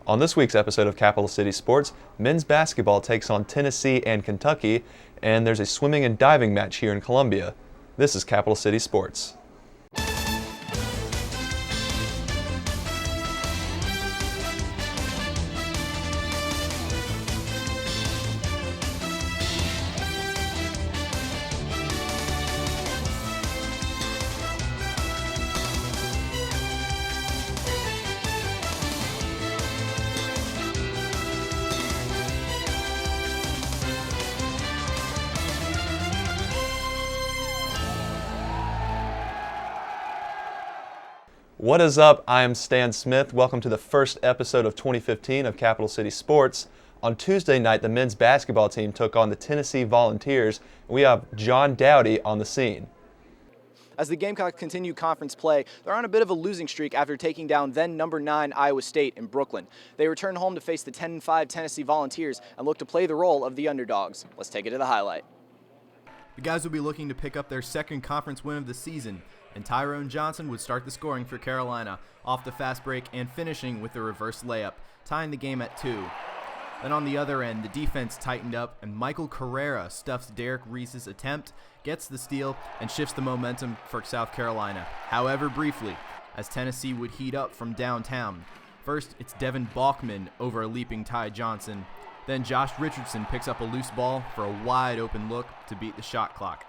On this week's episode of Capital City Sports, men's basketball takes on Tennessee and Kentucky, and there's a swimming and diving match here in Columbia. This is Capital City Sports. What is up? I am Stan Smith. Welcome to the first episode of 2015 of Capital City Sports. On Tuesday night, the men's basketball team took on the Tennessee Volunteers. We have John Dowdy on the scene. As the Gamecocks continue conference play, they're on a bit of a losing streak after taking down then number 9 Iowa State in Brooklyn. They return home to face the 10-5 Tennessee Volunteers and look to play the role of the underdogs. Let's take it to the highlight. The guys will be looking to pick up their second conference win of the season, and Tyrone Johnson would start the scoring for Carolina, off the fast break and finishing with a reverse layup, tying the game at 2. Then on the other end, the defense tightened up, and Michael Carrera stuffs Derek Reese's attempt, gets the steal, and shifts the momentum for South Carolina, however briefly, as Tennessee would heat up from downtown. First, it's Devin Balkman over a leaping Ty Johnson. Then Josh Richardson picks up a loose ball for a wide open look to beat the shot clock.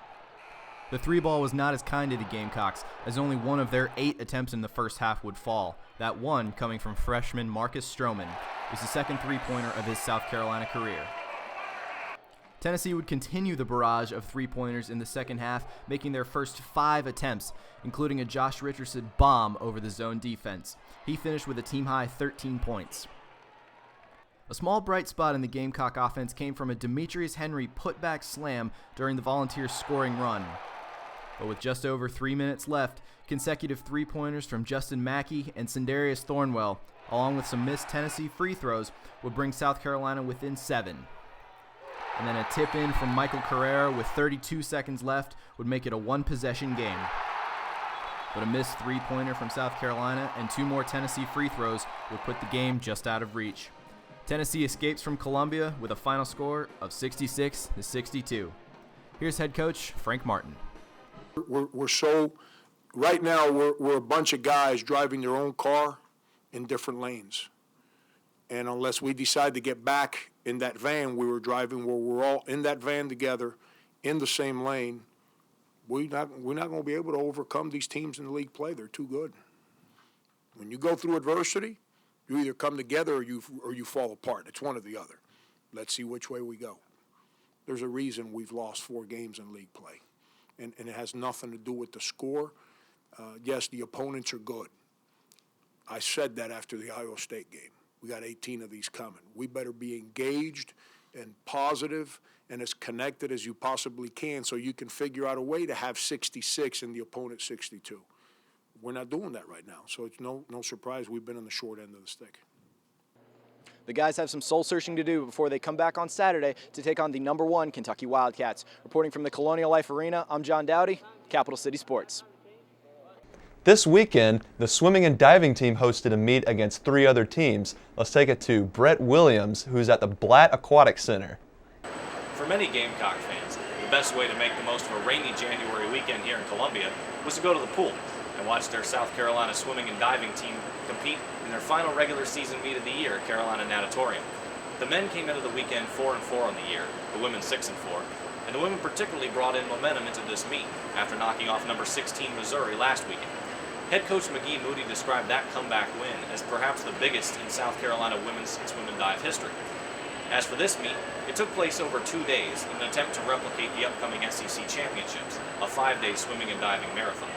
The three ball was not as kind to the Gamecocks, as only one of their 8 attempts in the first half would fall. That one, coming from freshman Marcus Stroman, was the second three-pointer of his South Carolina career. Tennessee would continue the barrage of three-pointers in the second half, making their first 5 attempts, including a Josh Richardson bomb over the zone defense. He finished with a team-high 13 points. A small bright spot in the Gamecock offense came from a Demetrius Henry putback slam during the Volunteers' scoring run. But with just over 3 minutes left, consecutive three-pointers from Justin Mackey and Sindarius Thornwell, along with some missed Tennessee free throws, would bring South Carolina within 7. And then a tip-in from Michael Carrera with 32 seconds left would make it a one-possession game. But a missed three-pointer from South Carolina and 2 more Tennessee free throws would put the game just out of reach. Tennessee escapes from Columbia with a final score of 66-62. Here's head coach Frank Martin. Right now we're a bunch of guys driving their own car in different lanes. And unless we decide to get back in that van we were driving, where we're all in that van together in the same lane, we're not going to be able to overcome these teams in the league play. They're too good. When you go through adversity, you either come together or you fall apart. It's one or the other. Let's see which way we go. There's a reason we've lost 4 games in league play. And it has nothing to do with the score. Yes, the opponents are good. I said that after the Iowa State game. We got 18 of these coming. We better be engaged and positive and as connected as you possibly can so you can figure out a way to have 66 and the opponent 62. We're not doing that right now, so it's no surprise we've been on the short end of the stick. The guys have some soul-searching to do before they come back on Saturday to take on the number 1 Kentucky Wildcats. Reporting from the Colonial Life Arena, I'm John Dowdy, Capital City Sports. This weekend, the swimming and diving team hosted a meet against 3 other teams. Let's take it to Brett Williams, who's at the Blatt Aquatics Center. For many Gamecock fans, the best way to make the most of a rainy January weekend here in Columbia was to go to the pool and watch their South Carolina swimming and diving team compete in their final regular season meet of the year at Carolina Natatorium. The men came into the weekend 4-4 on the year, the women 6-4, and the women particularly brought in momentum into this meet after knocking off number 16 Missouri last weekend. Head coach McGee Moody described that comeback win as perhaps the biggest in South Carolina women's swim and dive history. As for this meet, it took place over 2 days in an attempt to replicate the upcoming SEC Championships, a 5-day swimming and diving marathon.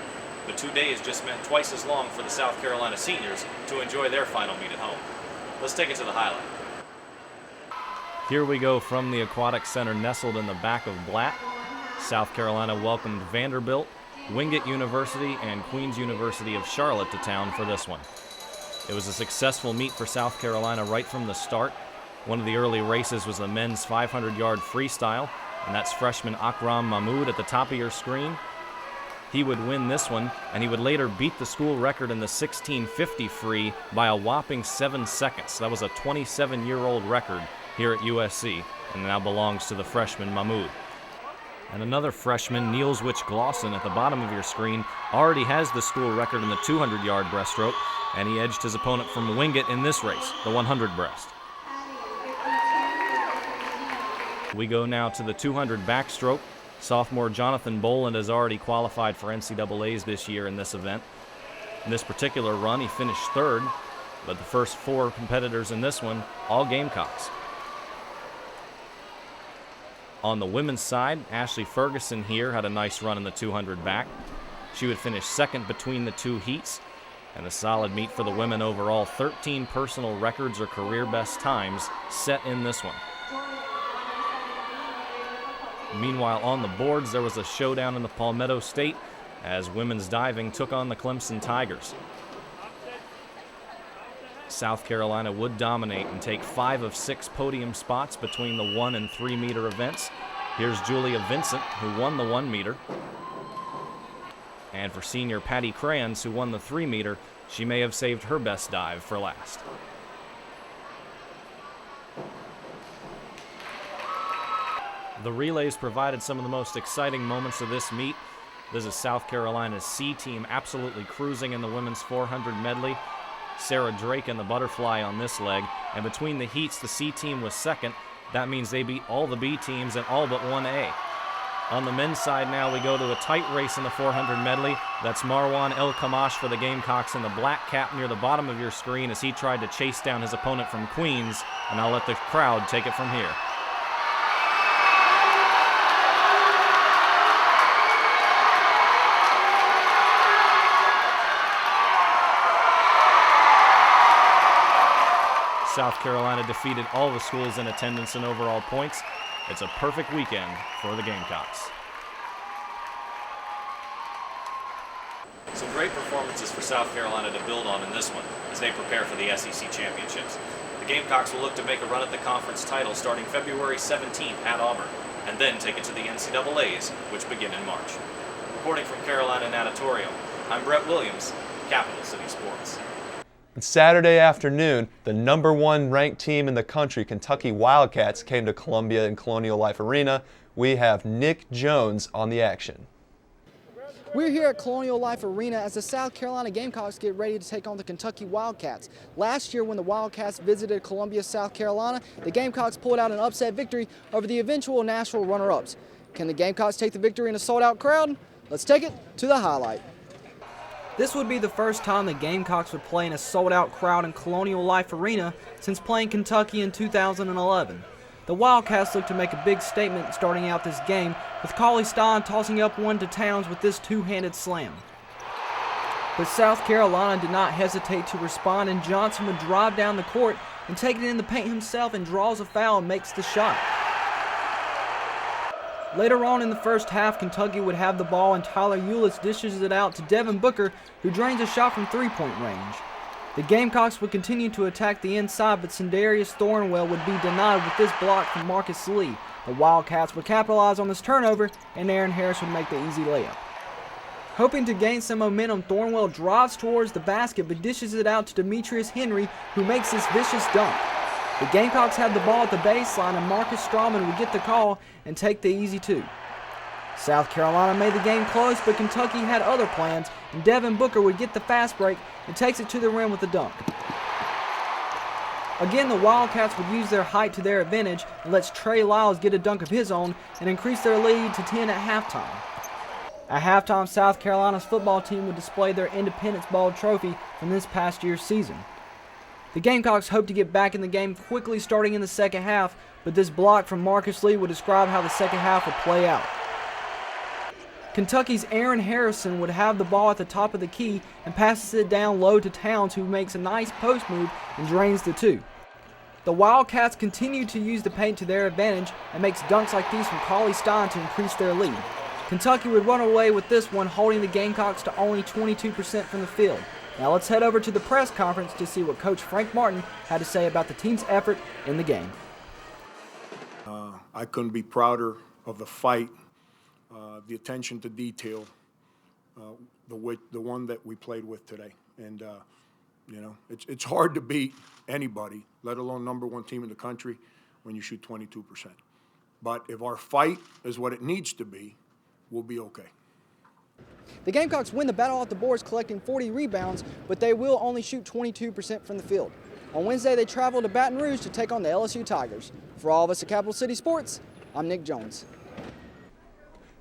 The 2 days just meant twice as long for the South Carolina seniors to enjoy their final meet at home. Let's take it to the highlight. Here we go from the Aquatics Center nestled in the back of Blatt. South Carolina welcomed Vanderbilt, Wingate University, and Queens University of Charlotte to town for this one. It was a successful meet for South Carolina right from the start. One of the early races was the men's 500-yard freestyle, and that's freshman Akram Mahmoud at the top of your screen. He would win this one, and he would later beat the school record in the 1650 free by a whopping 7 seconds. That was a 27-year-old record here at USC, and now belongs to the freshman Mahmoud. And another freshman, Niels Wich-Glosson, at the bottom of your screen, already has the school record in the 200-yard breaststroke, and he edged his opponent from Wingate in this race, the 100 breast. We go now to the 200 backstroke. Sophomore Jonathan Boland has already qualified for NCAAs this year in this event. In this particular run, he finished third, but the first 4 competitors in this one, all Gamecocks. On the women's side, Ashley Ferguson here had a nice run in the 200 back. She would finish second between the 2 heats, and a solid meet for the women overall. 13 personal records or career best times set in this one. Meanwhile, on the boards, there was a showdown in the Palmetto State as women's diving took on the Clemson Tigers. South Carolina would dominate and take 5 of 6 podium spots between the 1 and 3 meter events. Here's Julia Vincent, who won the 1 meter. And for senior Patty Crayons, who won the 3 meter, she may have saved her best dive for last. The relays provided some of the most exciting moments of this meet. This is South Carolina's C team absolutely cruising in the women's 400 medley. Sarah Drake in the butterfly on this leg, and between the heats, the C team was second. That means they beat all the B teams and all but 1A. On the men's side now, we go to a tight race in the 400 medley. That's Marwan El Kamash for the Gamecocks in the black cap near the bottom of your screen as he tried to chase down his opponent from Queens, and I'll let the crowd take it from here. South Carolina defeated all the schools in attendance and overall points. It's a perfect weekend for the Gamecocks. Some great performances for South Carolina to build on in this one as they prepare for the SEC championships. The Gamecocks will look to make a run at the conference title starting February 17th at Auburn, and then take it to the NCAAs, which begin in March. Reporting from Carolina Natatorium, I'm Brett Williams, Capital City Sports. And Saturday afternoon, the #1 ranked team in the country, Kentucky Wildcats, came to Columbia and Colonial Life Arena. We have Nick Jones on the action. We're here at Colonial Life Arena as the South Carolina Gamecocks get ready to take on the Kentucky Wildcats. Last year when the Wildcats visited Columbia, South Carolina, the Gamecocks pulled out an upset victory over the eventual national runner-ups. Can the Gamecocks take the victory in a sold-out crowd? Let's take it to the highlight. This would be the first time the Gamecocks would play in a sold-out crowd in Colonial Life Arena since playing Kentucky in 2011. The Wildcats look to make a big statement starting out this game, with Cauley Stein tossing up one to Towns with this two-handed slam. But South Carolina did not hesitate to respond, and Johnson would drive down the court and take it in the paint himself and draws a foul and makes the shot. Later on in the first half, Kentucky would have the ball and Tyler Eulis dishes it out to Devin Booker, who drains a shot from three-point range. The Gamecocks would continue to attack the inside, but Sindarius Thornwell would be denied with this block from Marcus Lee. The Wildcats would capitalize on this turnover, and Aaron Harris would make the easy layup. Hoping to gain some momentum, Thornwell drives towards the basket but dishes it out to Demetrius Henry, who makes this vicious dunk. The Gamecocks had the ball at the baseline, and Marcus Strawman would get the call and take the easy two. South Carolina made the game close, but Kentucky had other plans, and Devin Booker would get the fast break and takes it to the rim with a dunk. Again, the Wildcats would use their height to their advantage and lets Trey Lyles get a dunk of his own and increase their lead to 10 at halftime. At halftime, South Carolina's football team would display their Independence Ball trophy from this past year's season. The Gamecocks hope to get back in the game quickly starting in the second half, but this block from Marcus Lee would describe how the second half would play out. Kentucky's Aaron Harrison would have the ball at the top of the key and passes it down low to Towns, who makes a nice post move and drains the two. The Wildcats continue to use the paint to their advantage and makes dunks like these from Cauley Stein to increase their lead. Kentucky would run away with this one, holding the Gamecocks to only 22% from the field. Now let's head over to the press conference to see what Coach Frank Martin had to say about the team's effort in the game. I couldn't be prouder of the fight, the attention to detail, the one that we played with today. And it's hard to beat anybody, let alone #1 team in the country, when you shoot 22%. But if our fight is what it needs to be, we'll be okay. The Gamecocks win the battle off the boards, collecting 40 rebounds, but they will only shoot 22% from the field. On Wednesday, they travel to Baton Rouge to take on the LSU Tigers. For all of us at Capital City Sports, I'm Nick Jones.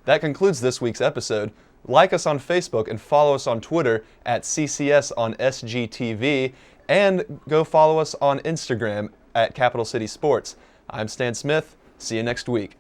That concludes this week's episode. Like us on Facebook and follow us on Twitter at CCS on SGTV, and go follow us on Instagram at Capital City Sports. I'm Stan Smith. See you next week.